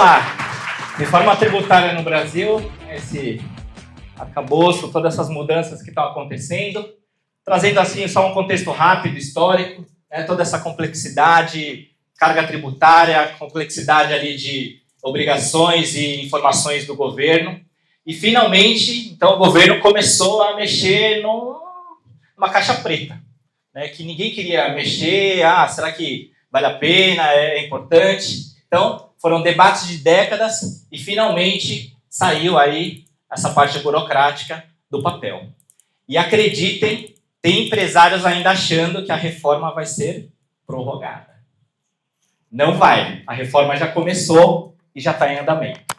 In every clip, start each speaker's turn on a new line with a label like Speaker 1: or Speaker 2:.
Speaker 1: lá. Reforma tributária no Brasil, esse arcabouço, todas essas mudanças que estão acontecendo, trazendo assim só um contexto rápido, histórico, né, toda essa complexidade, carga tributária, complexidade ali de obrigações e informações do governo. E finalmente, então, o governo começou a mexer numa caixa preta, né, que ninguém queria mexer. Será que vale a pena? É importante? Então, foram debates de décadas e finalmente saiu aí essa parte burocrática do papel. E acreditem, tem empresários ainda achando que a reforma vai ser prorrogada. Não vai. A reforma já começou e já está em andamento.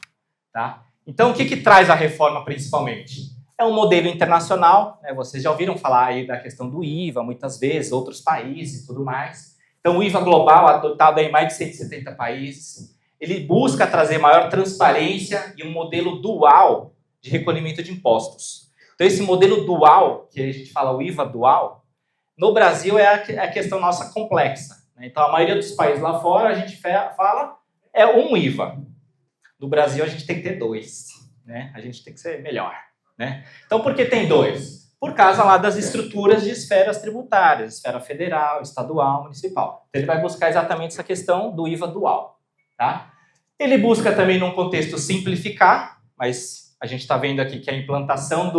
Speaker 1: Tá? Então, o que traz a reforma principalmente? É um modelo internacional, né? Vocês já ouviram falar aí da questão do IVA, muitas vezes, outros países e tudo mais. Então, o IVA global, adotado em mais de 170 países, ele busca trazer maior transparência e um modelo dual de recolhimento de impostos. Então, esse modelo dual, que a gente fala o IVA dual, no Brasil é a questão nossa complexa. Né? Então, a maioria dos países lá fora, a gente fala, é um IVA. No Brasil, a gente tem que ter dois. Né? A gente tem que ser melhor. Né? Então, por que tem dois? Por causa lá das estruturas de esferas tributárias, esfera federal, estadual, municipal. Então, ele vai buscar exatamente essa questão do IVA dual. Tá? Ele busca também, num contexto, simplificar, mas a gente está vendo aqui que a implantação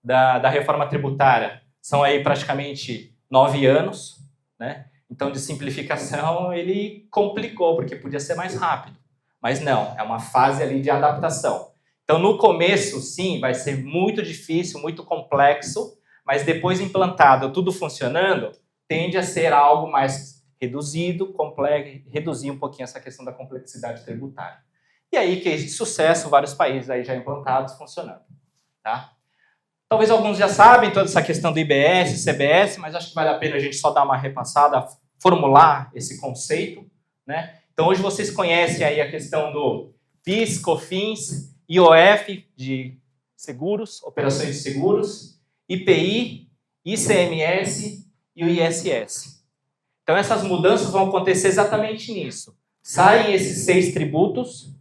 Speaker 1: da reforma tributária são aí praticamente 9 anos. Né? Então, de simplificação, ele complicou, porque podia ser mais rápido. Mas não, é uma fase ali de adaptação. Então, no começo, sim, vai ser muito difícil, muito complexo, mas depois implantado, tudo funcionando, tende a ser algo mais reduzido, complexo, reduzir um pouquinho essa questão da complexidade tributária. E aí, que de sucesso, vários países aí já implantados, funcionando. Tá? Talvez alguns já sabem toda essa questão do IBS, CBS, mas acho que vale a pena a gente só dar uma repassada, formular esse conceito. Né? Então, hoje vocês conhecem aí a questão do PIS, COFINS, IOF de seguros, operações de seguros, IPI, ICMS e o ISS. Então, essas mudanças vão acontecer exatamente nisso. Saem esses 6 tributos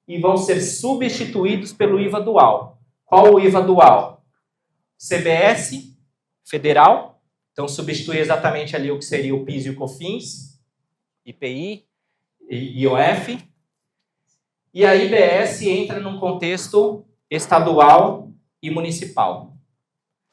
Speaker 1: e vão ser substituídos pelo IVA dual. Qual o IVA dual? CBS, federal. Então, substitui exatamente ali o que seria o PIS e o COFINS, IPI e IOF. E a IBS entra num contexto estadual e municipal.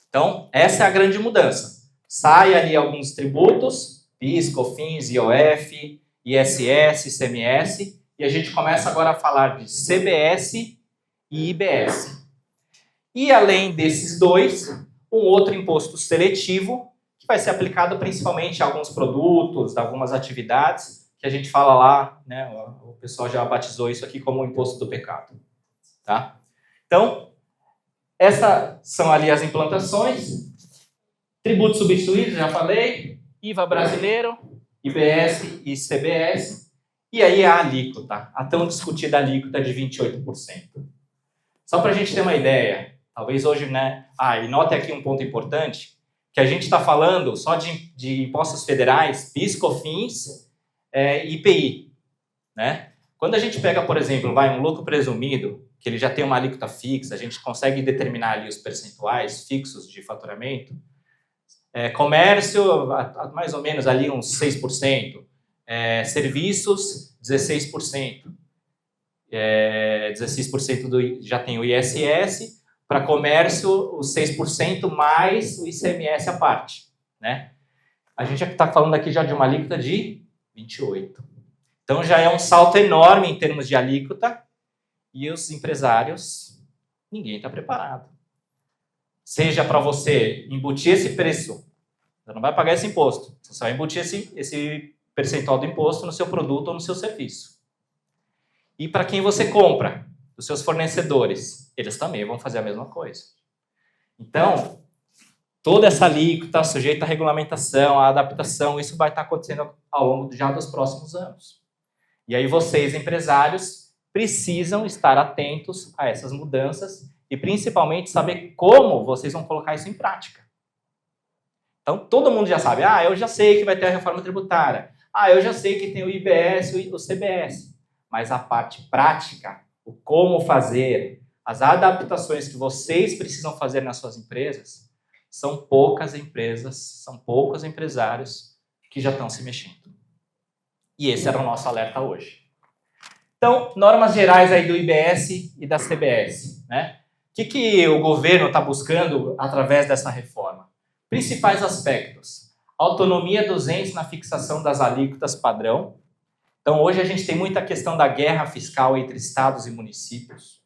Speaker 1: Então, essa é a grande mudança. Sai ali alguns tributos, PIS, COFINS, IOF, ISS, ICMS, e a gente começa agora a falar de CBS e IBS. E além desses dois, um outro imposto seletivo, que vai ser aplicado principalmente a alguns produtos, a algumas atividades, que a gente fala lá, né, o pessoal já batizou isso aqui como o imposto do pecado. Tá? Então, essas são ali as implantações. Tributos substituídos, já falei. IVA brasileiro, IBS e CBS. E aí a alíquota, a tão discutida alíquota de 28%. Só para a gente ter uma ideia, talvez hoje, né? E note aqui um ponto importante, que a gente está falando só de impostos federais, PIS, COFINS, IPI, né? Quando a gente pega, por exemplo, um lucro presumido, que ele já tem uma alíquota fixa, a gente consegue determinar ali os percentuais fixos de faturamento, comércio, mais ou menos ali uns 6%, serviços, 16%, 16% já tem o ISS, para comércio, os 6% mais o ICMS à parte, né? A gente está falando aqui já de uma alíquota de 28%. Então já é um salto enorme em termos de alíquota e os empresários, ninguém está preparado. Seja para você embutir esse preço, você não vai pagar esse imposto, você só vai embutir esse percentual do imposto no seu produto ou no seu serviço. E para quem você compra, os seus fornecedores, eles também vão fazer a mesma coisa. Então, toda essa alíquota sujeita à regulamentação, à adaptação, isso vai estar acontecendo ao longo já dos próximos anos. E aí vocês, empresários, precisam estar atentos a essas mudanças e principalmente saber como vocês vão colocar isso em prática. Então, todo mundo já sabe, eu já sei que vai ter a reforma tributária, eu já sei que tem o IBS e o CBS, mas a parte prática, o como fazer, as adaptações que vocês precisam fazer nas suas empresas, são poucas empresas, são poucos empresários que já estão se mexendo. E esse era o nosso alerta hoje. Então, normas gerais aí do IBS e da CBS, né? O que o governo está buscando através dessa reforma? Principais aspectos. Autonomia dos entes na fixação das alíquotas padrão. Então, hoje a gente tem muita questão da guerra fiscal entre estados e municípios.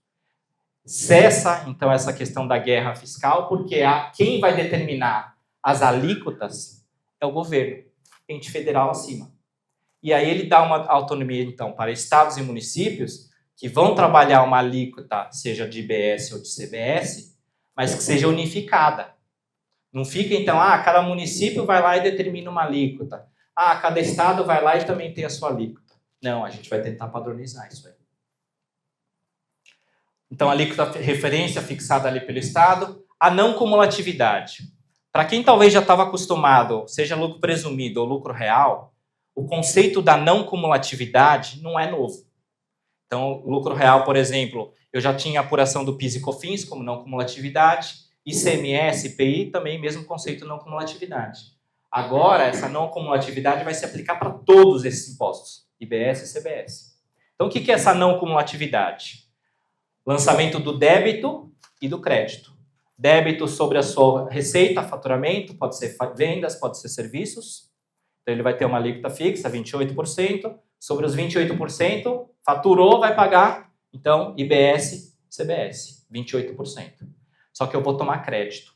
Speaker 1: Cessa, então, essa questão da guerra fiscal, porque quem vai determinar as alíquotas é o governo, ente federal acima. E aí ele dá uma autonomia, então, para estados e municípios que vão trabalhar uma alíquota, seja de IBS ou de CBS, mas que seja unificada. Não fica, então, cada município vai lá e determina uma alíquota. Cada estado vai lá e também tem a sua alíquota. Não, a gente vai tentar padronizar isso aí. Então, a alíquota referência fixada ali pelo estado. A não cumulatividade. Para quem talvez já estava acostumado, seja lucro presumido ou lucro real, o conceito da não cumulatividade não é novo. Então, lucro real, por exemplo, eu já tinha apuração do PIS e COFINS como não cumulatividade, ICMS, IPI, também mesmo conceito não cumulatividade. Agora, essa não cumulatividade vai se aplicar para todos esses impostos, IBS e CBS. Então, o que é essa não cumulatividade? Lançamento do débito e do crédito. Débito sobre a sua receita, faturamento, pode ser vendas, pode ser serviços. Então, ele vai ter uma alíquota fixa, 28%. Sobre os 28%, faturou, vai pagar, então, IBS, CBS, 28%. Só que eu vou tomar crédito.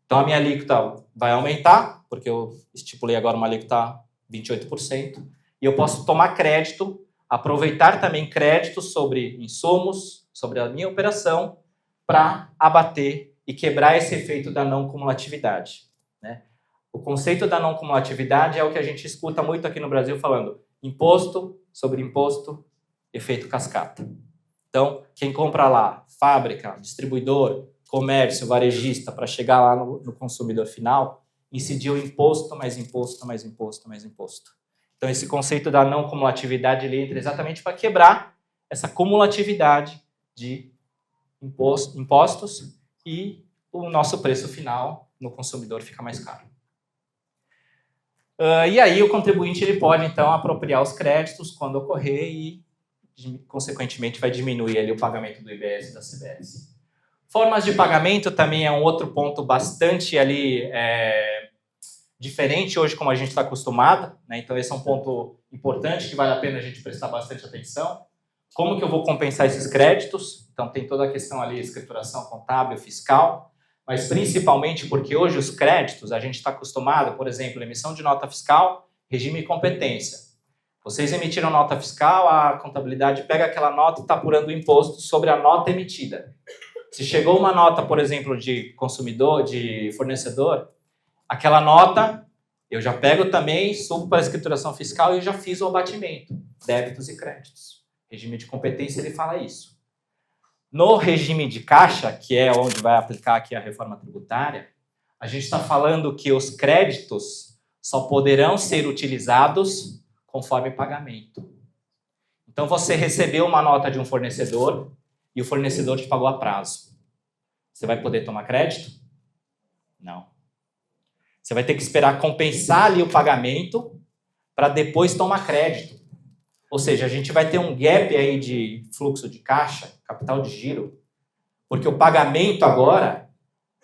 Speaker 1: Então, a minha alíquota vai aumentar, porque eu estipulei agora uma alíquota 28%, e eu posso tomar crédito, aproveitar também crédito sobre insumos, sobre a minha operação, para abater e quebrar esse efeito da não cumulatividade, né? O conceito da não cumulatividade é o que a gente escuta muito aqui no Brasil falando imposto sobre imposto, efeito cascata. Então, quem compra lá, fábrica, distribuidor, comércio, varejista, para chegar lá no consumidor final, incidiu imposto, mais imposto, mais imposto, mais imposto. Então, esse conceito da não cumulatividade ele entra exatamente para quebrar essa cumulatividade de impostos e o nosso preço final no consumidor fica mais caro. E aí o contribuinte ele pode, então, apropriar os créditos quando ocorrer e, consequentemente, vai diminuir ali o pagamento do IBS e da CBS. Formas de pagamento também é um outro ponto bastante ali diferente hoje como a gente está acostumado, né? Então esse é um ponto importante que vale a pena a gente prestar bastante atenção. Como que eu vou compensar esses créditos? Então tem toda a questão ali, escrituração contábil, fiscal, mas principalmente porque hoje os créditos, a gente está acostumado, por exemplo, emissão de nota fiscal, regime e competência. Vocês emitiram nota fiscal, a contabilidade pega aquela nota e está apurando o imposto sobre a nota emitida. Se chegou uma nota, por exemplo, de consumidor, de fornecedor, aquela nota eu já pego também, subo para a escrituração fiscal e já fiz o abatimento, débitos e créditos. Regime de competência, ele fala isso. No regime de caixa, que é onde vai aplicar aqui a reforma tributária, a gente está falando que os créditos só poderão ser utilizados conforme pagamento. Então, você recebeu uma nota de um fornecedor e o fornecedor te pagou a prazo. Você vai poder tomar crédito? Não. Você vai ter que esperar compensar ali o pagamento para depois tomar crédito. Ou seja, a gente vai ter um gap aí de fluxo de caixa, capital de giro, porque o pagamento agora,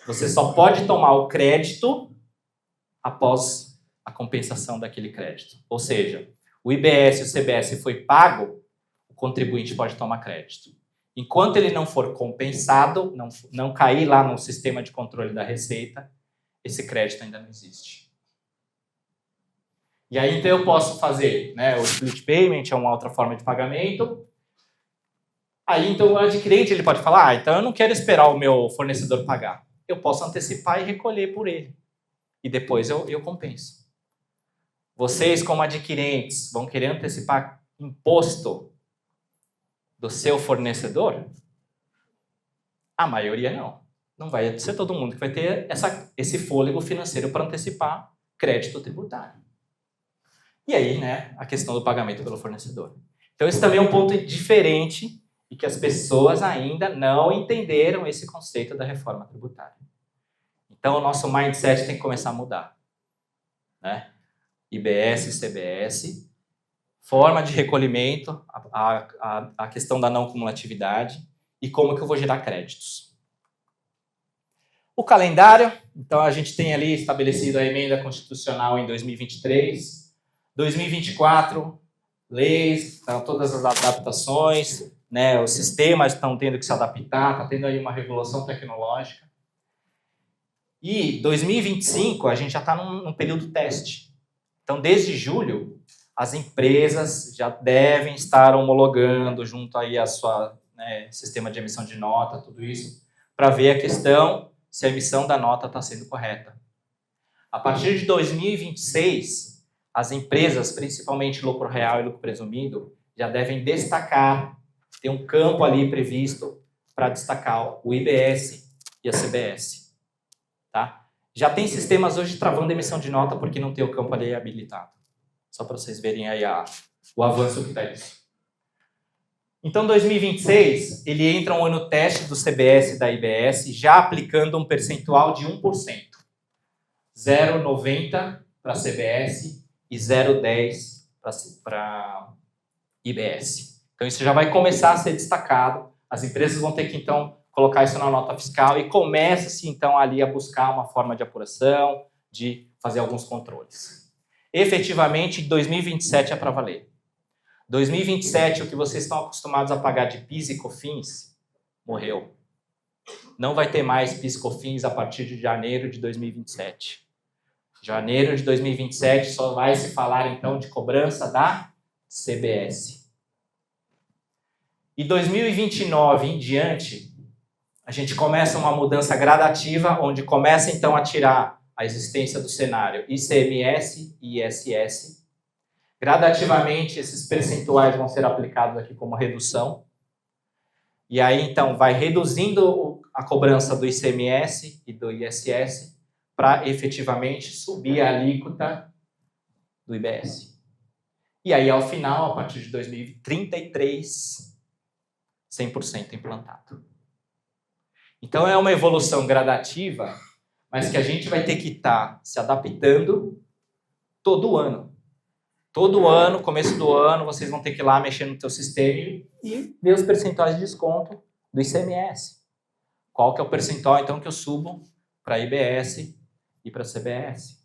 Speaker 1: você só pode tomar o crédito após a compensação daquele crédito. Ou seja, o IBS e o CBS foi pago, o contribuinte pode tomar crédito. Enquanto ele não for compensado, não cair lá no sistema de controle da Receita, esse crédito ainda não existe. E aí, então, eu posso fazer, né, o split payment, é uma outra forma de pagamento. Aí, então, o adquirente ele pode falar, então eu não quero esperar o meu fornecedor pagar. Eu posso antecipar e recolher por ele. E depois eu compenso. Vocês, como adquirentes, vão querer antecipar imposto do seu fornecedor? A maioria não. Não vai ser todo mundo que vai ter esse fôlego financeiro para antecipar crédito tributário. E aí, né, a questão do pagamento pelo fornecedor. Então, esse também é um ponto diferente e que as pessoas ainda não entenderam esse conceito da reforma tributária. Então, o nosso mindset tem que começar a mudar, né? IBS, CBS, forma de recolhimento, a questão da não cumulatividade e como que eu vou gerar créditos. O calendário, então a gente tem ali estabelecido a emenda constitucional em 2023, 2024, leis, então, todas as adaptações, né, os sistemas estão tendo que se adaptar, está tendo aí uma revolução tecnológica. E 2025 a gente já está num período teste. Então, desde julho, as empresas já devem estar homologando junto aí a sua sistema de emissão de nota, tudo isso, para ver a questão se a emissão da nota está sendo correta. A partir de 2026, as empresas, principalmente lucro real e lucro presumido, já devem destacar, tem um campo ali previsto para destacar o IBS e a CBS. Tá? Já tem sistemas hoje travando a emissão de nota porque não tem o campo ali habilitado. Só para vocês verem aí o avanço que está isso. Então, 2026, ele entra um ano teste do CBS e da IBS, já aplicando um percentual de 1%. 0,90 para a CBS e 0,10 para IBS. Então, isso já vai começar a ser destacado. As empresas vão ter que, então, colocar isso na nota fiscal e começa-se, então, ali a buscar uma forma de apuração, de fazer alguns controles. Efetivamente, 2027 é para valer. 2027, o que vocês estão acostumados a pagar de PIS e COFINS, morreu. Não vai ter mais PIS e COFINS a partir de janeiro de 2027. Janeiro de 2027 só vai se falar, então, de cobrança da CBS. E 2029 em diante, a gente começa uma mudança gradativa, onde começa, então, a tirar a existência do cenário ICMS e ISS. Gradativamente, esses percentuais vão ser aplicados aqui como redução. E aí, então, vai reduzindo a cobrança do ICMS e do ISS para efetivamente subir a alíquota do IBS. E aí, ao final, a partir de 2033, 100% implantado. Então, é uma evolução gradativa, mas que a gente vai ter que estar se adaptando todo ano. Todo ano, começo do ano, vocês vão ter que ir lá mexer no teu sistema e ver os percentuais de desconto do ICMS. Qual que é o percentual, então, que eu subo para a IBS e para a CBS.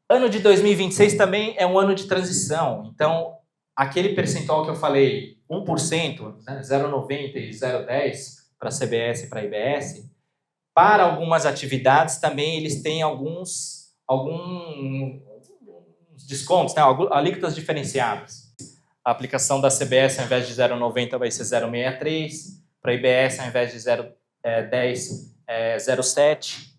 Speaker 1: Ano de 2026 também é um ano de transição. Então, aquele percentual que eu falei, 1%, né, 0,90 e 0,10 para a CBS e para a IBS, para algumas atividades também eles têm alguns descontos, né, alíquotas diferenciadas. A aplicação da CBS, ao invés de 0,90, vai ser 0,63. Para a IBS, ao invés de 0,10, 0,7.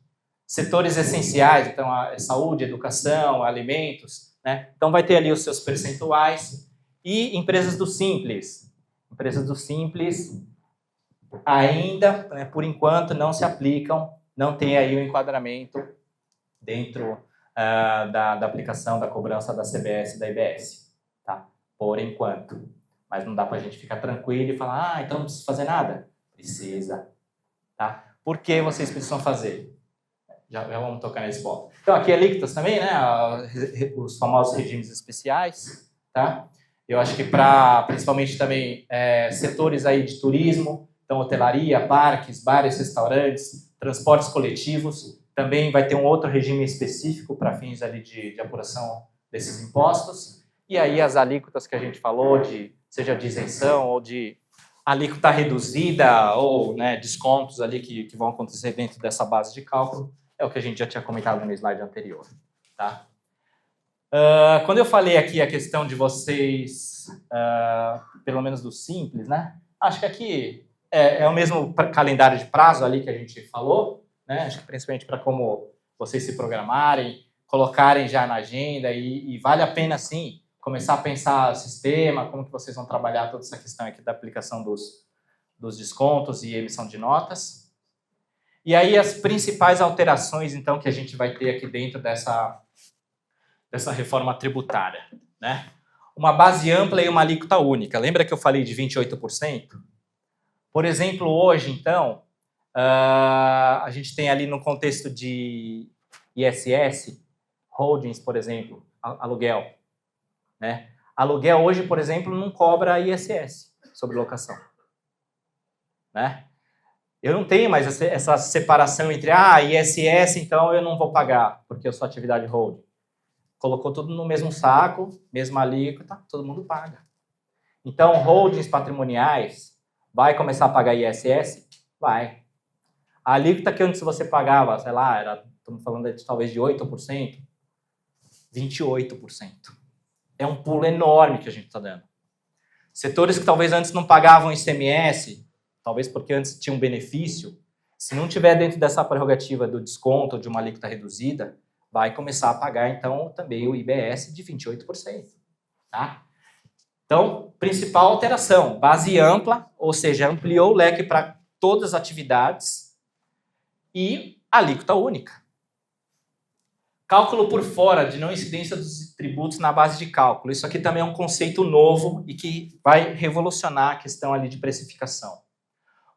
Speaker 1: Setores essenciais, então, saúde, educação, alimentos, né? Então, vai ter ali os seus percentuais. E empresas do Simples. Empresas do Simples ainda, né, por enquanto, não se aplicam, não tem aí o enquadramento dentro da aplicação da cobrança da CBS e da IBS, tá? Por enquanto. Mas não dá para a gente ficar tranquilo e falar, então não precisa fazer nada. Precisa, tá? Por que vocês precisam fazer? Já vamos tocar nesse ponto. Então, aqui alíquotas também, né? Os famosos regimes especiais, tá? Eu acho que para, principalmente também, setores aí de turismo, então hotelaria, parques, bares, restaurantes, transportes coletivos, também vai ter um outro regime específico para fins ali de apuração desses impostos. E aí as alíquotas que a gente falou, seja de isenção ou de alíquota reduzida ou, né, descontos ali que vão acontecer dentro dessa base de cálculo, é o que a gente já tinha comentado no slide anterior. Tá? Quando eu falei aqui a questão de vocês, pelo menos do Simples, né? Acho que aqui é o mesmo calendário de prazo ali que a gente falou, né? Acho que principalmente para como vocês se programarem, colocarem já na agenda e vale a pena, sim, começar a pensar o sistema, como que vocês vão trabalhar toda essa questão aqui da aplicação dos descontos e emissão de notas. E aí as principais alterações, então, que a gente vai ter aqui dentro dessa reforma tributária, né? Uma base ampla e uma alíquota única. Lembra que eu falei de 28%? Por exemplo, hoje, então, a gente tem ali no contexto de ISS, holdings, por exemplo, aluguel, né? Aluguel hoje, por exemplo, não cobra ISS sobre locação, né? Eu não tenho mais essa separação entre ISS, então eu não vou pagar, porque eu sou atividade holding. Colocou tudo no mesmo saco, mesma alíquota, todo mundo paga. Então, holdings patrimoniais, vai começar a pagar ISS? Vai. A alíquota que antes você pagava, sei lá, estamos falando de talvez de 8%, 28%. É um pulo enorme que a gente está dando. Setores que talvez antes não pagavam ICMS, talvez porque antes tinha um benefício, se não tiver dentro dessa prerrogativa do desconto de uma alíquota reduzida, vai começar a pagar, então, também o IBS de 28%. Tá? Então, principal alteração, base ampla, ou seja, ampliou o leque para todas as atividades e alíquota única. Cálculo por fora de não incidência dos tributos na base de cálculo. Isso aqui também é um conceito novo e que vai revolucionar a questão ali de precificação.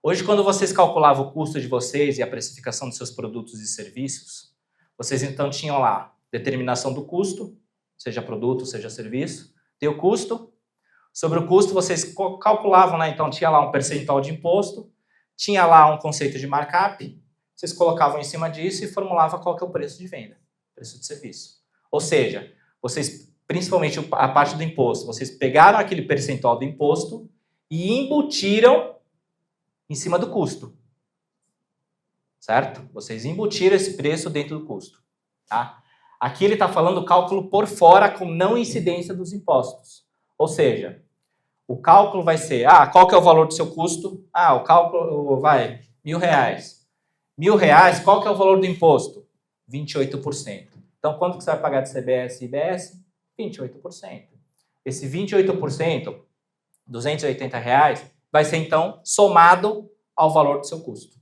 Speaker 1: Hoje, quando vocês calculavam o custo de vocês e a precificação dos seus produtos e serviços, vocês então tinham lá determinação do custo, seja produto, seja serviço, tem o custo. Sobre o custo, vocês calculavam, né? Então tinha lá um percentual de imposto, tinha lá um conceito de markup, vocês colocavam em cima disso e formulavam qual que é o preço de venda, preço de serviço. Ou seja, vocês, principalmente a parte do imposto, vocês pegaram aquele percentual do imposto e embutiram em cima do custo. Certo? Vocês embutiram esse preço dentro do custo. Tá? Aqui ele está falando cálculo por fora com não incidência dos impostos. Ou seja, o cálculo vai ser, qual que é o valor do seu custo? O cálculo vai, R$1.000. R$1.000, qual que é o valor do imposto? 28%. Então, quanto que você vai pagar de CBS e IBS? 28%. Esse 28%, R$280, vai ser, então, somado ao valor do seu custo.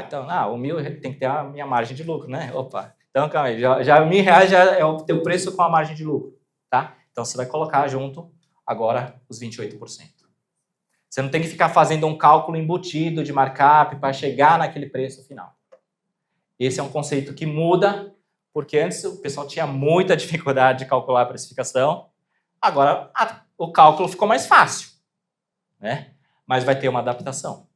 Speaker 1: Então, o 1.000 tem que ter a minha margem de lucro, né? Opa, então, calma aí, já R$1.000 já é o teu preço com a margem de lucro, tá? Então, você vai colocar junto, agora, os 28%. Você não tem que ficar fazendo um cálculo embutido de markup para chegar naquele preço final. Esse é um conceito que muda, porque antes o pessoal tinha muita dificuldade de calcular a precificação, agora o cálculo ficou mais fácil, né? Mas vai ter uma adaptação.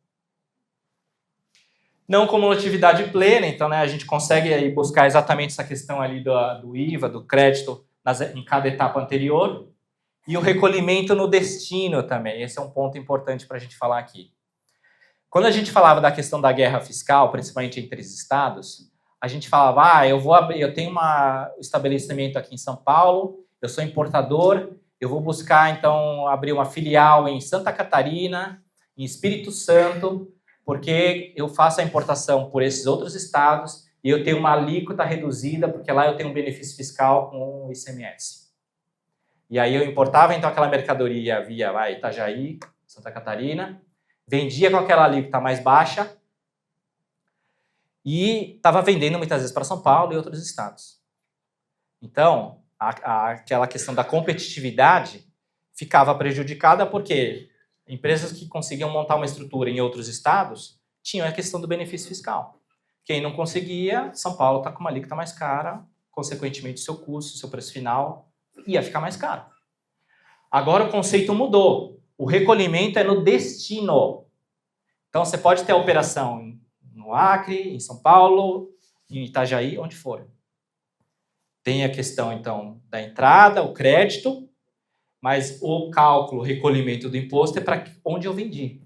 Speaker 1: Não cumulatividade plena, então, né, a gente consegue aí buscar exatamente essa questão ali do IVA, do crédito em cada etapa anterior. E o recolhimento no destino também, esse é um ponto importante para a gente falar aqui. Quando a gente falava da questão da guerra fiscal, principalmente entre os estados, a gente falava, eu tenho um estabelecimento aqui em São Paulo, eu sou importador, eu vou buscar, então, abrir uma filial em Santa Catarina, em Espírito Santo, porque eu faço a importação por esses outros estados e eu tenho uma alíquota reduzida, porque lá eu tenho um benefício fiscal com o ICMS. E aí eu importava, então, aquela mercadoria via Itajaí, Santa Catarina, vendia com aquela alíquota mais baixa e estava vendendo muitas vezes para São Paulo e outros estados. Então, aquela questão da competitividade ficava prejudicada porque empresas que conseguiam montar uma estrutura em outros estados tinham a questão do benefício fiscal. Quem não conseguia, São Paulo está com uma alíquota mais cara, consequentemente, seu custo, seu preço final ia ficar mais caro. Agora o conceito mudou. O recolhimento é no destino. Então você pode ter a operação no Acre, em São Paulo, em Itajaí, onde for. Tem a questão, então, da entrada, o crédito, mas o cálculo, o recolhimento do imposto é para onde eu vendi.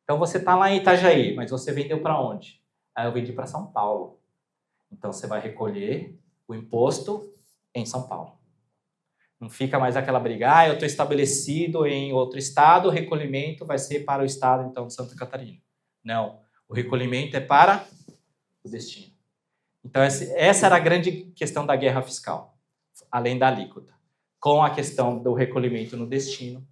Speaker 1: Então você está lá em Itajaí, mas você vendeu para onde? Eu vendi para São Paulo. Então você vai recolher o imposto em São Paulo. Não fica mais aquela briga, eu estou estabelecido em outro estado, o recolhimento vai ser para o estado, então, de Santa Catarina. Não, o recolhimento é para o destino. Então, essa era a grande questão da guerra fiscal, além da alíquota. Com a questão do recolhimento no destino,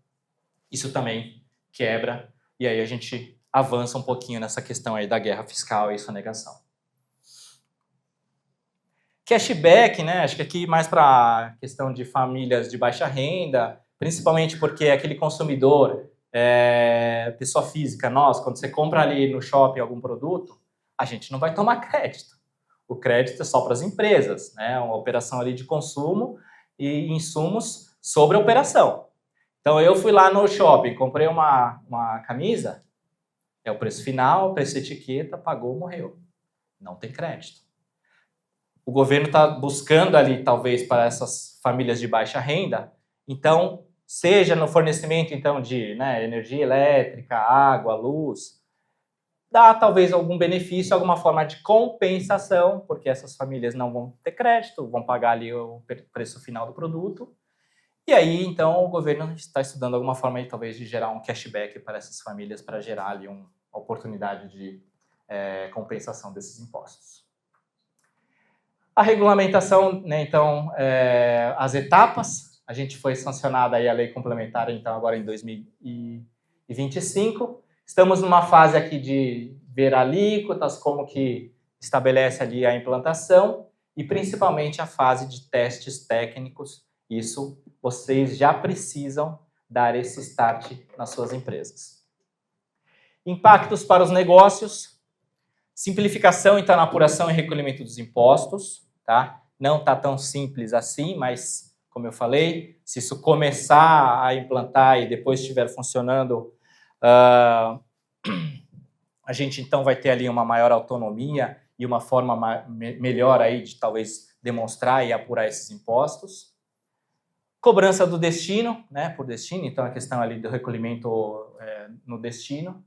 Speaker 1: isso também quebra, e aí a gente avança um pouquinho nessa questão aí da guerra fiscal e sonegação. Cashback, né? Acho que aqui mais para a questão de famílias de baixa renda, principalmente porque aquele consumidor, pessoa física, nós, quando você compra ali no shopping algum produto, a gente não vai tomar crédito. O crédito é só para as empresas, né? Uma operação ali de consumo e insumos sobre a operação. Então, eu fui lá no shopping, comprei uma camisa, é o preço final, preço etiqueta, pagou, morreu. Não tem crédito. O governo está buscando ali, talvez, para essas famílias de baixa renda, então, seja no fornecimento então, de energia elétrica, água, luz, dá talvez algum benefício, alguma forma de compensação, porque essas famílias não vão ter crédito, vão pagar ali o preço final do produto. E aí, então, o governo está estudando alguma forma aí, talvez, de gerar um cashback para essas famílias, para gerar ali uma oportunidade de compensação desses impostos. A regulamentação, né, então, as etapas, a gente foi sancionada aí a lei complementar, então, agora em 2025. Estamos numa fase aqui de ver alíquotas, como que estabelece ali a implantação e, principalmente, a fase de testes técnicos. Isso vocês já precisam dar esse start nas suas empresas. Impactos para os negócios. Simplificação, então, na apuração e recolhimento dos impostos. Tá? Não está tão simples assim, mas, como eu falei, se isso começar a implantar e depois estiver funcionando, a gente, então, vai ter ali uma maior autonomia e uma forma melhor aí de, talvez, demonstrar e apurar esses impostos. Cobrança do destino, né, por destino, então a questão ali do recolhimento no destino.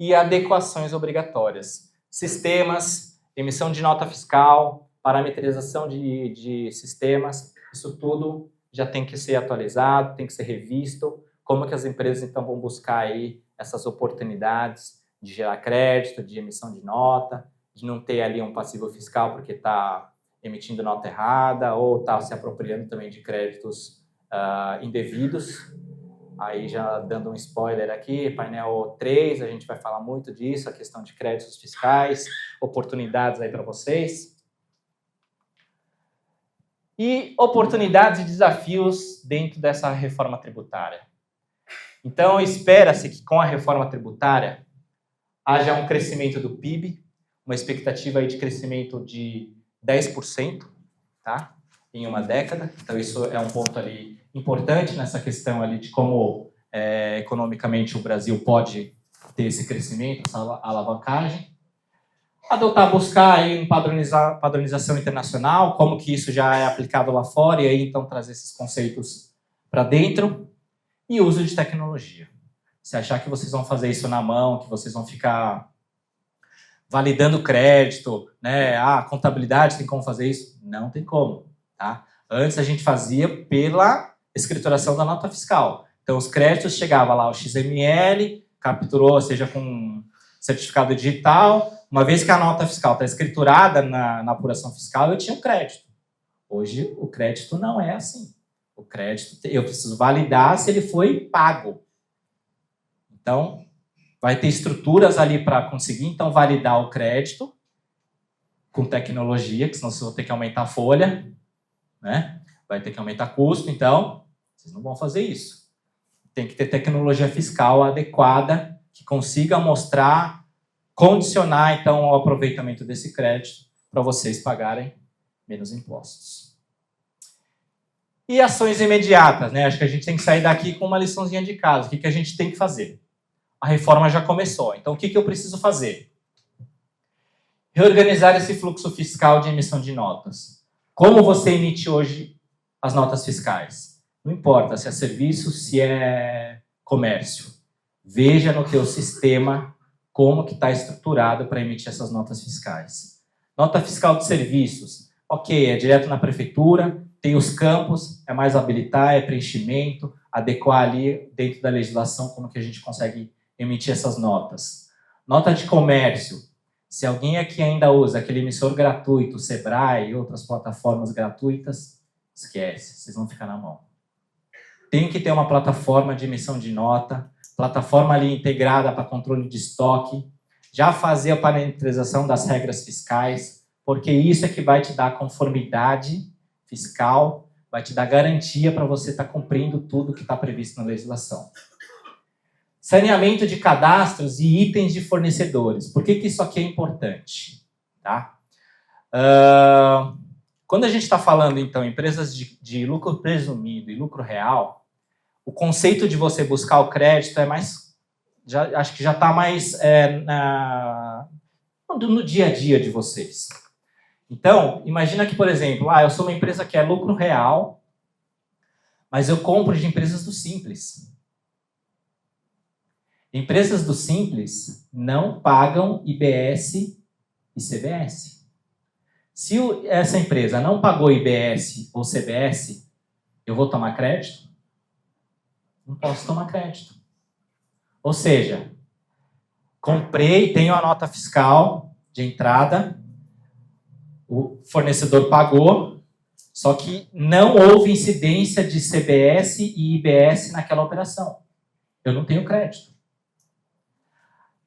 Speaker 1: E adequações obrigatórias. Sistemas, emissão de nota fiscal, parametrização de sistemas, isso tudo já tem que ser atualizado, tem que ser revisto. Como que as empresas, então, vão buscar aí essas oportunidades de gerar crédito, de emissão de nota, de não ter ali um passivo fiscal porque está emitindo nota errada ou está se apropriando também de créditos indevidos. Aí já dando um spoiler aqui, painel 3, a gente vai falar muito disso, a questão de créditos fiscais, oportunidades aí para vocês. E oportunidades e desafios dentro dessa reforma tributária. Então, espera-se que com a reforma tributária haja um crescimento do PIB, uma expectativa aí de crescimento de 10%, tá? Em uma década. Então, isso é um ponto ali importante nessa questão ali de como economicamente o Brasil pode ter esse crescimento, essa alavancagem. Buscar aí padronização internacional, como que isso já é aplicado lá fora, e aí então trazer esses conceitos para dentro. E uso de tecnologia. Se achar que vocês vão fazer isso na mão, que vocês vão ficar validando crédito, né? Contabilidade, tem como fazer isso? Não tem como, tá? Antes a gente fazia pela escrituração da nota fiscal. Então os créditos chegavam lá, o XML, capturou, seja com certificado digital. Uma vez que a nota fiscal está escriturada na apuração fiscal, eu tinha um crédito. Hoje o crédito não é assim. O crédito, eu preciso validar se ele foi pago. Então, vai ter estruturas ali para conseguir, então, validar o crédito com tecnologia, que senão vocês vão ter que aumentar a folha, né? Vai ter que aumentar custo, então, vocês não vão fazer isso. Tem que ter tecnologia fiscal adequada, que consiga mostrar, condicionar, então, o aproveitamento desse crédito para vocês pagarem menos impostos. E ações imediatas, né? Acho que a gente tem que sair daqui com uma liçãozinha de casa. O que a gente tem que fazer? A reforma já começou. Então, o que eu preciso fazer? Reorganizar esse fluxo fiscal de emissão de notas. Como você emite hoje as notas fiscais? Não importa se é serviço, se é comércio. Veja no teu sistema como que está estruturado para emitir essas notas fiscais. Nota fiscal de serviços. Ok, é direto na prefeitura, tem os campos, é mais habilitar, é preenchimento, adequar ali dentro da legislação como que a gente consegue emitir essas notas. Nota de comércio. Se alguém aqui ainda usa aquele emissor gratuito, Sebrae e outras plataformas gratuitas, esquece, vocês vão ficar na mão. Tem que ter uma plataforma de emissão de nota, plataforma ali integrada para controle de estoque, já fazer a parametrização das regras fiscais, porque isso é que vai te dar conformidade fiscal, vai te dar garantia para você estar cumprindo tudo que está previsto na legislação. Saneamento de cadastros e itens de fornecedores. Por que isso aqui é importante? Tá? Quando a gente está falando, então, empresas de lucro presumido e lucro real, o conceito de você buscar o crédito é mais... acho que já está mais no dia a dia de vocês. Então, imagina que, por exemplo, eu sou uma empresa que é lucro real, mas eu compro de empresas do Simples. Empresas do Simples não pagam IBS e CBS. Se essa empresa não pagou IBS ou CBS, eu vou tomar crédito? Não posso tomar crédito. Ou seja, comprei, tenho a nota fiscal de entrada, o fornecedor pagou, só que não houve incidência de CBS e IBS naquela operação. Eu não tenho crédito.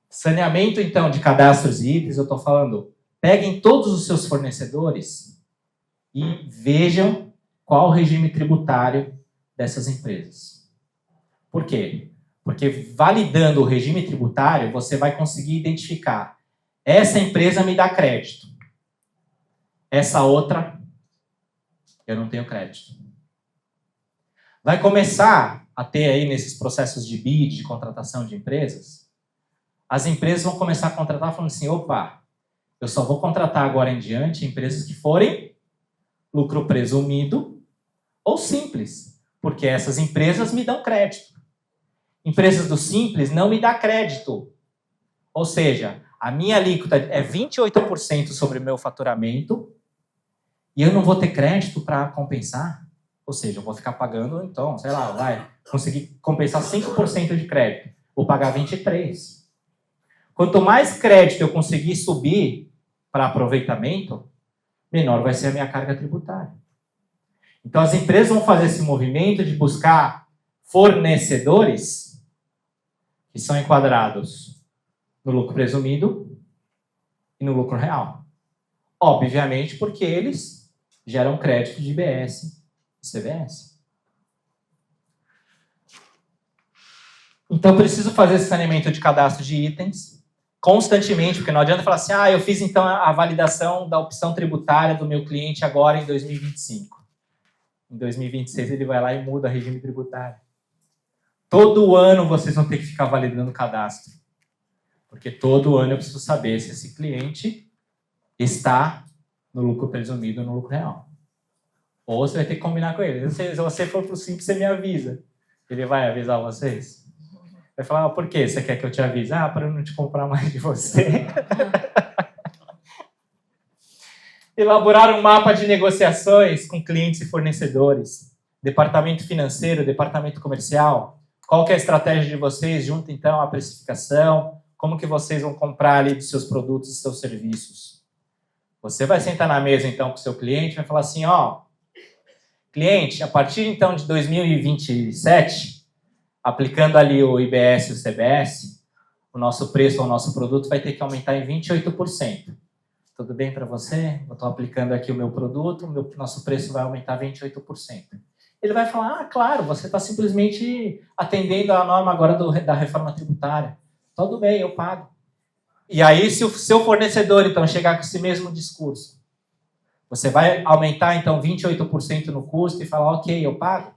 Speaker 1: Saneamento, então, de cadastros e itens, eu estou falando, peguem todos os seus fornecedores e vejam qual o regime tributário dessas empresas. Por quê? Porque validando o regime tributário, você vai conseguir identificar essa empresa me dá crédito. Essa outra, eu não tenho crédito. Vai começar a ter aí nesses processos de bid, de contratação de empresas, as empresas vão começar a contratar falando assim, opa, eu só vou contratar agora em diante empresas que forem lucro presumido ou simples, porque essas empresas me dão crédito. Empresas do Simples não me dá crédito. Ou seja, a minha alíquota é 28% sobre o meu faturamento e eu não vou ter crédito para compensar. Ou seja, eu vou ficar pagando, então, sei lá, vai conseguir compensar 5% de crédito. Vou pagar 23%. Quanto mais crédito eu conseguir subir para aproveitamento, menor vai ser a minha carga tributária. Então, as empresas vão fazer esse movimento de buscar fornecedores que são enquadrados no lucro presumido e no lucro real. Obviamente, porque eles geram crédito de IBS e CBS. Então, preciso fazer esse saneamento de cadastro de itens constantemente, porque não adianta falar assim, eu fiz então a validação da opção tributária do meu cliente agora em 2025. Em 2026 ele vai lá e muda o regime tributário. Todo ano vocês vão ter que ficar validando o cadastro. Porque todo ano eu preciso saber se esse cliente está no lucro presumido ou no lucro real. Ou você vai ter que combinar com ele. Se você for para o Simples, você me avisa. Ele vai avisar vocês? Vai falar, por que você quer que eu te avise? Para eu não te comprar mais de você. Elaborar um mapa de negociações com clientes e fornecedores. Departamento financeiro, departamento comercial. Qual que é a estratégia de vocês junto, então, à precificação? Como que vocês vão comprar ali dos seus produtos e seus serviços? Você vai sentar na mesa, então, com o seu cliente e vai falar assim, cliente, a partir, então, de 2027... aplicando ali o IBS e o CBS, o nosso preço ou o nosso produto vai ter que aumentar em 28%. Tudo bem para você? Eu estou aplicando aqui o meu produto, nosso preço vai aumentar 28%. Ele vai falar, claro, você está simplesmente atendendo a norma agora da reforma tributária. Tudo bem, eu pago. E aí, se o seu fornecedor, então, chegar com esse mesmo discurso, você vai aumentar, então, 28% no custo e falar, ok, eu pago?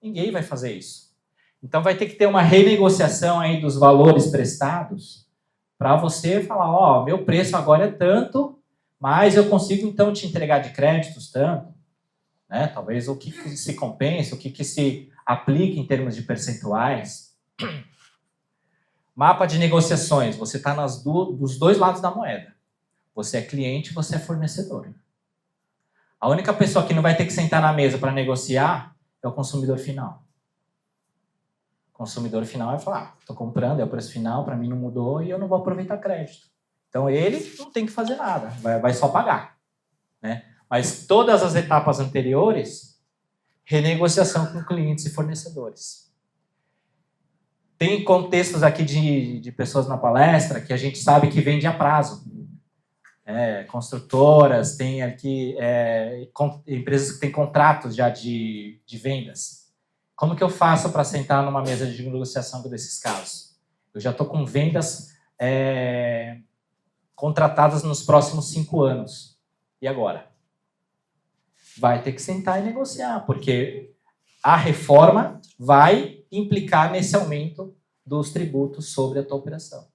Speaker 1: Ninguém vai fazer isso. Então, vai ter que ter uma renegociação aí dos valores prestados para você falar, meu preço agora é tanto, mas eu consigo, então, te entregar de créditos tanto. Né? Talvez o que se compensa, o que se aplica em termos de percentuais. Mapa de negociações. Você está dos dois lados da moeda. Você é cliente, você é fornecedor. A única pessoa que não vai ter que sentar na mesa para negociar é o consumidor final. O consumidor final vai falar, estou comprando, é o preço final, para mim não mudou e eu não vou aproveitar crédito. Então ele não tem que fazer nada, vai só pagar. Né? Mas todas as etapas anteriores, renegociação com clientes e fornecedores. Tem contextos aqui de pessoas na palestra que a gente sabe que vende a prazo.
Speaker 2: construtoras, tem aqui empresas que têm contratos já de vendas. Como que eu faço para sentar numa mesa de negociação desses casos? Eu já estou com vendas contratadas nos próximos 5 anos. E agora? Vai ter que sentar e negociar, porque a reforma vai implicar nesse aumento dos tributos sobre a tua operação.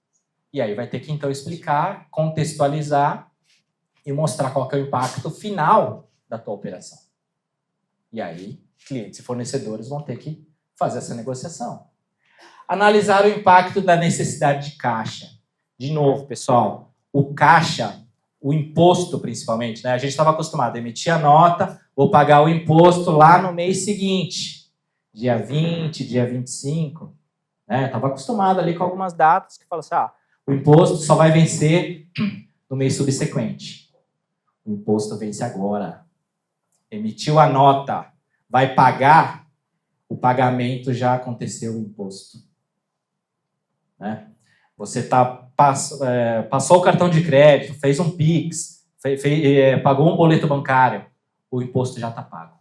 Speaker 2: E aí vai ter que, então, explicar, contextualizar e mostrar qual que é o impacto final da tua operação. E aí, clientes e fornecedores vão ter que fazer essa negociação. Analisar o impacto da necessidade de caixa. De novo, pessoal, o caixa, o imposto principalmente, né? A gente estava acostumado a emitir a nota, vou pagar o imposto lá no mês seguinte, dia 20, dia 25. Estava acostumado ali com algumas datas que falam assim, o imposto só vai vencer no mês subsequente. O imposto vence agora. Emitiu a nota, vai pagar, o pagamento já aconteceu o imposto. Né? Você passou o cartão de crédito, fez um Pix, pagou um boleto bancário, o imposto já está pago.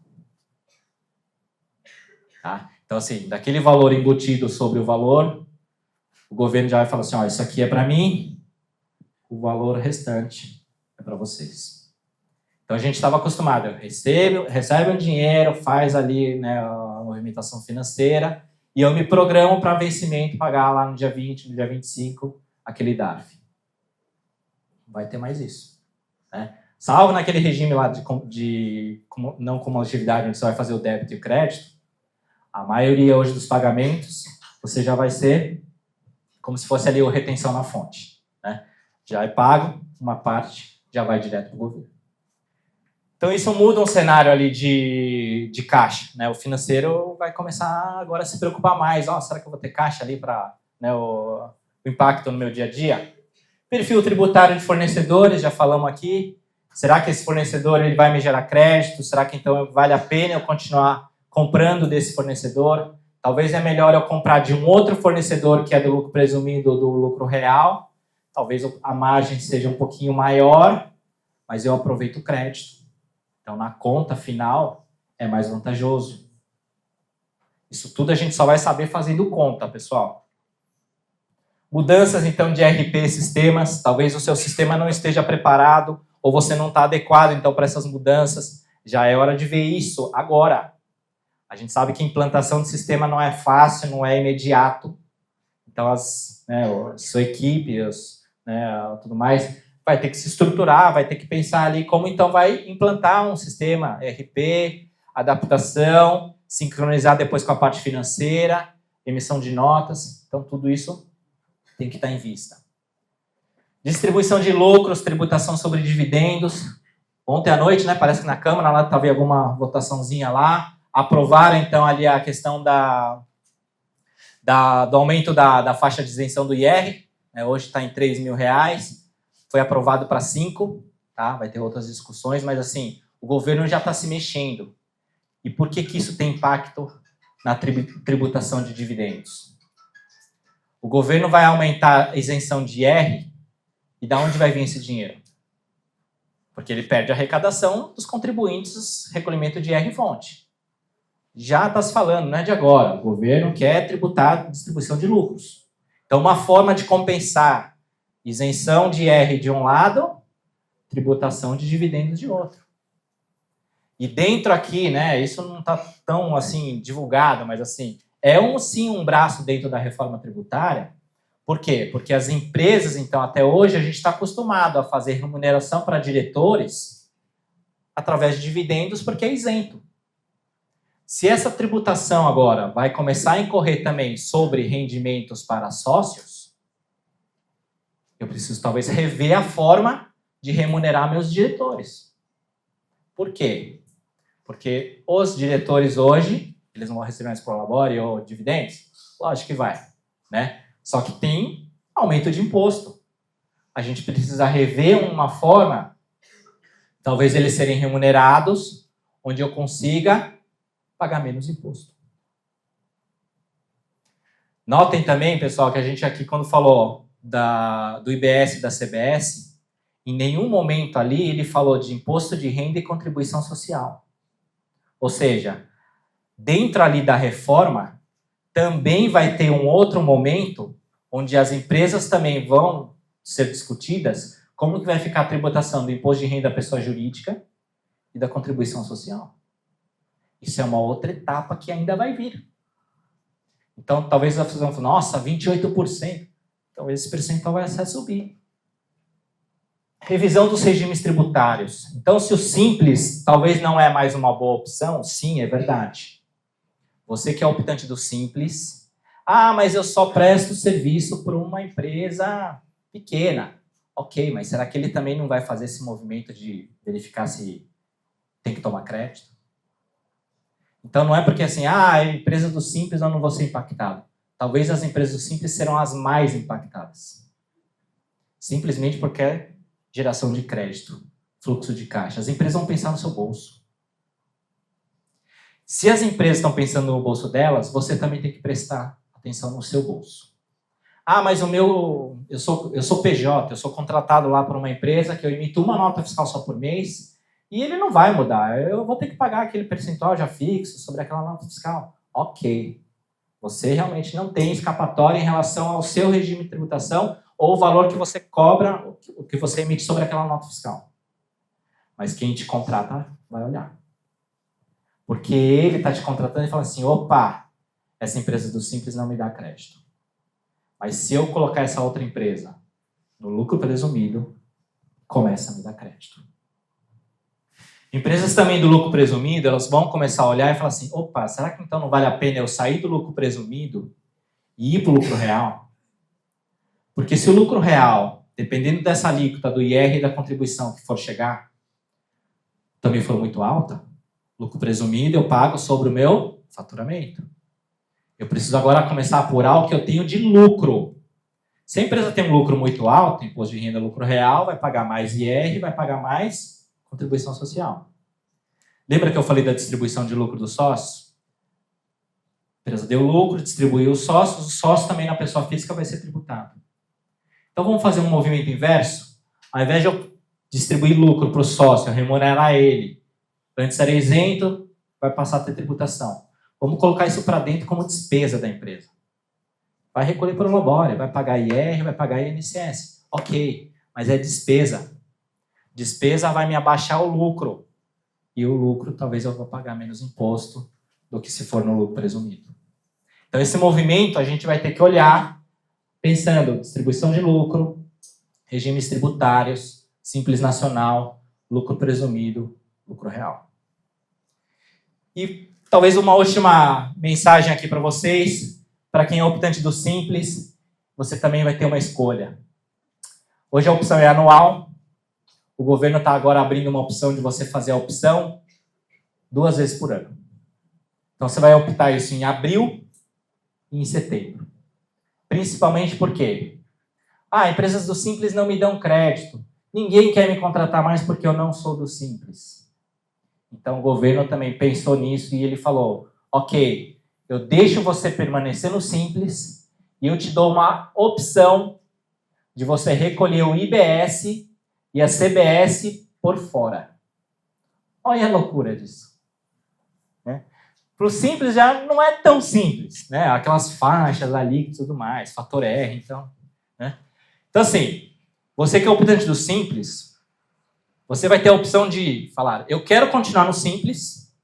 Speaker 2: Tá? Então, assim, daquele valor embutido sobre o valor, o governo já vai falar assim, isso aqui é para mim, o valor restante é para vocês. Então, a gente estava acostumado, recebe um dinheiro, faz ali, né, a movimentação financeira, e eu me programo para vencimento, pagar lá no dia 20, no dia 25, aquele DARF. Vai ter mais isso. Né? Salvo naquele regime lá de não cumulatividade, onde você vai fazer o débito e o crédito, a maioria hoje dos pagamentos, você já vai ser como se fosse ali a retenção na fonte. Né? Já é pago, uma parte já vai direto para o governo. Então isso muda um cenário ali de caixa. Né? O financeiro vai começar agora a se preocupar mais. Será que eu vou ter caixa ali para, né, o impacto no meu dia a dia? Perfil tributário de fornecedores, já falamos aqui. Será que esse fornecedor ele vai me gerar crédito? Será que então vale a pena eu continuar comprando desse fornecedor? Talvez é melhor eu comprar de um outro fornecedor que é do lucro presumido ou do lucro real. Talvez a margem seja um pouquinho maior, mas eu aproveito o crédito. Então, na conta final, é mais vantajoso. Isso tudo a gente só vai saber fazendo conta, pessoal. Mudanças, então, de RP sistemas. Talvez o seu sistema não esteja preparado ou você não está adequado, então, para essas mudanças. Já é hora de ver isso agora. A gente sabe que a implantação de sistema não é fácil, não é imediato. Então, a sua equipe, tudo mais, vai ter que se estruturar, vai ter que pensar ali como então vai implantar um sistema RP, adaptação, sincronizar depois com a parte financeira, emissão de notas. Então, tudo isso tem que estar em vista. Distribuição de lucros, tributação sobre dividendos. Ontem à noite, né, parece que na Câmara lá havia alguma votaçãozinha lá. Aprovaram, então, ali a questão do aumento da faixa de isenção do IR. Né, hoje está em R$3.000. Foi aprovado para 5, tá? Vai ter outras discussões, mas assim, o governo já está se mexendo. E por que isso tem impacto na tributação de dividendos? O governo vai aumentar a isenção de IR e da onde vai vir esse dinheiro? Porque ele perde a arrecadação dos contribuintes recolhimento de IR fonte. Já está se falando, não é de agora, o governo quer tributar a distribuição de lucros. Então, uma forma de compensar isenção de IR de um lado, tributação de dividendos de outro. E dentro aqui, né, isso não está tão assim divulgado, mas assim, sim um braço dentro da reforma tributária. Por quê? Porque as empresas, então, até hoje, a gente está acostumado a fazer remuneração para diretores através de dividendos, porque é isento. Se essa tributação agora vai começar a incorrer também sobre rendimentos para sócios, eu preciso talvez rever a forma de remunerar meus diretores. Por quê? Porque os diretores hoje, eles não vão receber mais prolabore ou dividendos? Lógico que vai, né? Só que tem aumento de imposto. A gente precisa rever uma forma, talvez eles serem remunerados, onde eu consiga pagar menos imposto. Notem também, pessoal, que a gente aqui, quando falou do IBS e da CBS, em nenhum momento ali ele falou de imposto de renda e contribuição social. Ou seja, dentro ali da reforma, também vai ter um outro momento onde as empresas também vão ser discutidas como que vai ficar a tributação do imposto de renda da pessoa jurídica e da contribuição social. Isso é uma outra etapa que ainda vai vir. Então, talvez nós vamos falar, nossa, 28%. Talvez esse percentual vai subir. Revisão dos regimes tributários. Então, se o simples talvez não é mais uma boa opção, sim, é verdade. Você que é optante do simples, mas eu só presto serviço para uma empresa pequena. Ok, mas será que ele também não vai fazer esse movimento de verificar se tem que tomar crédito? Então, não é porque assim, a empresa do simples eu não vou ser impactado. Talvez as empresas do simples serão as mais impactadas. Simplesmente porque é geração de crédito, fluxo de caixa. As empresas vão pensar no seu bolso. Se as empresas estão pensando no bolso delas, você também tem que prestar atenção no seu bolso. Mas eu sou PJ, eu sou contratado lá por uma empresa que eu emito uma nota fiscal só por mês e ele não vai mudar. Eu vou ter que pagar aquele percentual já fixo sobre aquela nota fiscal. Ok. Você realmente não tem escapatória em relação ao seu regime de tributação ou o valor que você cobra, o que você emite sobre aquela nota fiscal. Mas quem te contrata vai olhar. Porque ele está te contratando e fala assim, opa, essa empresa do Simples não me dá crédito. Mas se eu colocar essa outra empresa no lucro presumido, começa a me dar crédito. Empresas também do lucro presumido, elas vão começar a olhar e falar assim, opa, será que então não vale a pena eu sair do lucro presumido e ir para o lucro real? Porque se o lucro real, dependendo dessa alíquota do IR e da contribuição que for chegar, também for muito alta, lucro presumido eu pago sobre o meu faturamento. Eu preciso agora começar a apurar o que eu tenho de lucro. Se a empresa tem um lucro muito alto, imposto de renda lucro real, vai pagar mais IR, vai pagar mais contribuição social. Lembra que eu falei da distribuição de lucro dos sócios? A empresa deu lucro, distribuiu os sócios, o sócio também na pessoa física vai ser tributado. Então vamos fazer um movimento inverso? Ao invés de eu distribuir lucro para o sócio, remunerar ele, antes era isento, vai passar a ter tributação. Vamos colocar isso para dentro como despesa da empresa. Vai recolher para o Lobore, vai pagar IR, vai pagar INSS. Ok, mas é despesa. Despesa vai me abaixar o lucro. E o lucro talvez eu vou pagar menos imposto do que se for no lucro presumido. Então esse movimento a gente vai ter que olhar pensando distribuição de lucro, regimes tributários, simples nacional, lucro presumido, lucro real. E talvez uma última mensagem aqui para vocês, para quem é optante do simples, você também vai ter uma escolha. Hoje a opção é anual, o governo está agora abrindo uma opção de você fazer a opção 2 vezes por ano. Então você vai optar isso em abril e em setembro. Principalmente porque empresas do Simples não me dão crédito. Ninguém quer me contratar mais porque eu não sou do Simples. Então o governo também pensou nisso e ele falou, ok, eu deixo você permanecer no Simples e eu te dou uma opção de você recolher o IBS e a CBS por fora. Olha a loucura disso. Para o Simples já não é tão simples, né? Aquelas faixas ali e tudo mais, fator R, então. Né? Então, assim, você que é optante do Simples, você vai ter a opção de falar, eu quero continuar no Simples,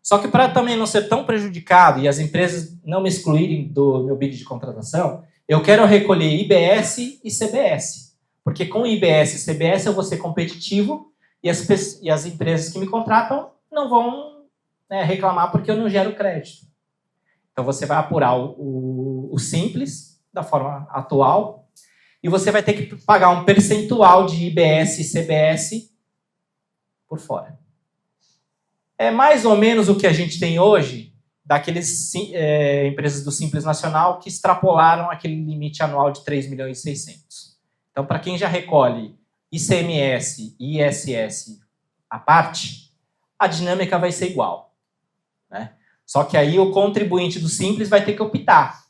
Speaker 2: só que para também não ser tão prejudicado e as empresas não me excluírem do meu bid de contratação, eu quero recolher IBS e CBS. Porque com IBS e CBS eu vou ser competitivo e as empresas que me contratam não vão reclamar porque eu não gero crédito. Então você vai apurar o Simples da forma atual e você vai ter que pagar um percentual de IBS e CBS por fora. É mais ou menos o que a gente tem hoje daqueles empresas do Simples Nacional que extrapolaram aquele limite anual de 3,6 milhões. Então, para quem já recolhe ICMS e ISS à parte, a dinâmica vai ser igual. Né? Só que aí o contribuinte do Simples vai ter que optar.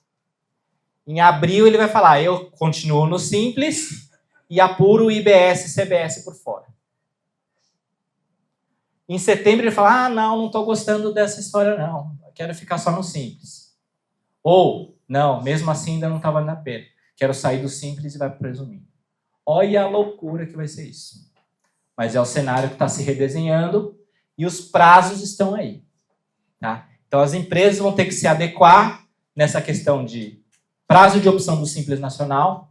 Speaker 2: Em abril ele vai falar, eu continuo no Simples e apura o IBS e CBS por fora. Em setembro ele fala, não estou gostando dessa história não, eu quero ficar só no simples. Ou, não, mesmo assim ainda não está valendo a pena, quero sair do simples e vai para o presumido. Olha a loucura que vai ser isso. Mas é o cenário que está se redesenhando e os prazos estão aí. Tá? Então as empresas vão ter que se adequar nessa questão de prazo de opção do Simples Nacional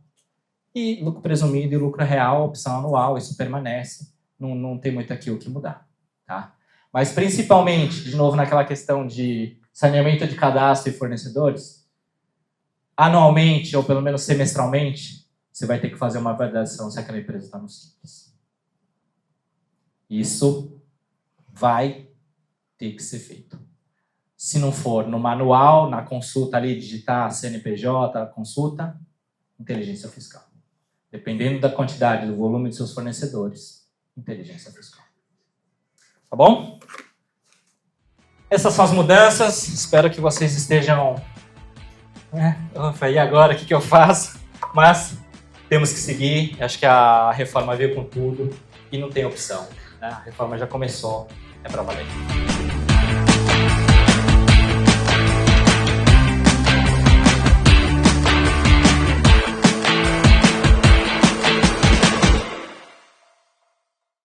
Speaker 2: e lucro presumido e lucro real, opção anual, isso permanece. Não tem muito aqui o que mudar. Tá? Mas principalmente, de novo, naquela questão de saneamento de cadastro e fornecedores, anualmente ou pelo menos semestralmente, você vai ter que fazer uma validação se aquela empresa está no Simples. Isso vai ter que ser feito. Se não for no manual, na consulta ali, digitar CNPJ, consulta, inteligência fiscal. Dependendo da quantidade, do volume de seus fornecedores, inteligência fiscal. Tá bom? Essas são as mudanças. Espero que vocês estejam... E agora, o que eu faço? Mas temos que seguir. Acho que a reforma veio com tudo e não tem opção. A reforma já começou, é para valer.